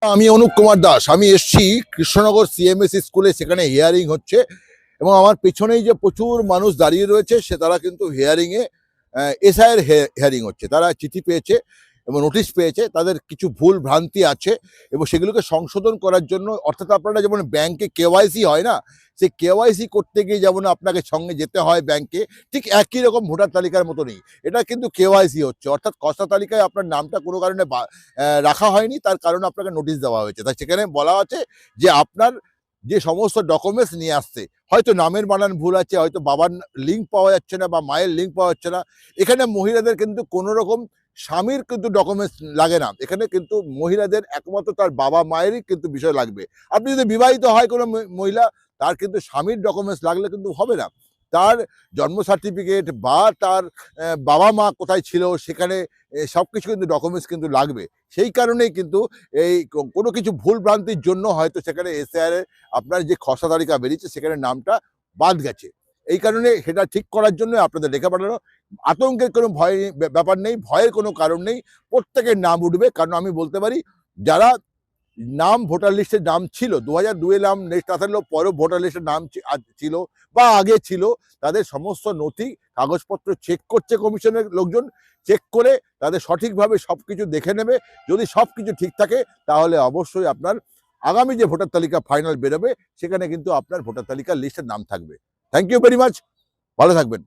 আমি অনুপ কুমার দাস। আমি এসছি কৃষ্ণনগর সিএমএস স্কুলে, সেখানে হিয়ারিং হচ্ছে এবং আমার পেছনেই যে প্রচুর মানুষ দাঁড়িয়ে রয়েছে তারা কিন্তু হিয়ারিংয়ে এসআইয়ের হিয়ারিং হচ্ছে। তারা চিঠি পেয়েছে এবং নোটিশ পেয়েছে, তাদের কিছু ভুল ভ্রান্তি আছে এবং সেগুলোকে সংশোধন করার জন্য, অর্থাৎ আপনারা যেমন ব্যাংকে কেওয়াইসি হয় না, সেই কেওয়াইসি করতে গিয়ে যেমন আপনাকে সঙ্গে যেতে হয় ব্যাংকে, ঠিক একই রকম ভোটার তালিকার মতনই এটা কিন্তু কেওয়াইসি হচ্ছে। অর্থাৎ খসড়া তালিকায় আপনার নামটা কোনো কারণে রাখা হয়নি, তার কারণে আপনাকে নোটিশ দেওয়া হয়েছে। তাই সেখানে বলা আছে যে আপনার যে সমস্ত ডকুমেন্টস নিয়ে আসছে, হয়তো নামের বানান ভুল আছে, হয়তো বাবার লিঙ্ক পাওয়া যাচ্ছে না বা মায়ের লিঙ্ক পাওয়া যাচ্ছে না। এখানে মহিলাদের কিন্তু কোনো রকম স্বামীর কিন্তু ডকুমেন্টস লাগে না, এখানে কিন্তু মহিলাদের একমাত্র তার বাবা মায়েরই কিন্তু বিষয় লাগবে। আপনি যদি বিবাহিত হয় কোনো মহিলা, তার কিন্তু স্বামীর ডকুমেন্টস লাগলে কিন্তু হবে না। তার জন্ম সার্টিফিকেট বা তার বাবা মা কোথায় ছিল সেখানে সব কিছু কিন্তু ডকুমেন্টস কিন্তু লাগবে। সেই কারণেই কিন্তু এই কোনো কিছু ভুল ভ্রান্তির জন্য হয়তো সেখানে এসআইআর এর আপনার যে খসড়া তালিকা বেরিয়েছে সেখানে নামটা বাদ গেছে। এই কারণে সেটা ঠিক করার জন্য আপনাদের লেখা পাঠানো। আতঙ্কের কোনো ভয় ব্যাপার নেই, ভয়ের কোনো কারণ নেই। প্রত্যেকের নাম উঠবে, কারণ আমি বলতে পারি যারা নাম ভোটার লিস্টের নাম ছিল ২০০২ নাম লিস্ট আসার পরেও ভোটার লিস্টের নাম ছিল বা আগে ছিল, তাদের সমস্ত নথি কাগজপত্র চেক করছে কমিশনের লোকজন। চেক করে তাদের সঠিকভাবে সবকিছু দেখে নেবে। যদি সবকিছু ঠিক থাকে তাহলে অবশ্যই আপনার আগামী যে ভোটার তালিকা ফাইনাল বেরোবে সেখানে কিন্তু আপনার ভোটার তালিকার লিস্টের নাম থাকবে। থ্যাংক ইউ ভেরি মাচ, ভালো থাকবেন।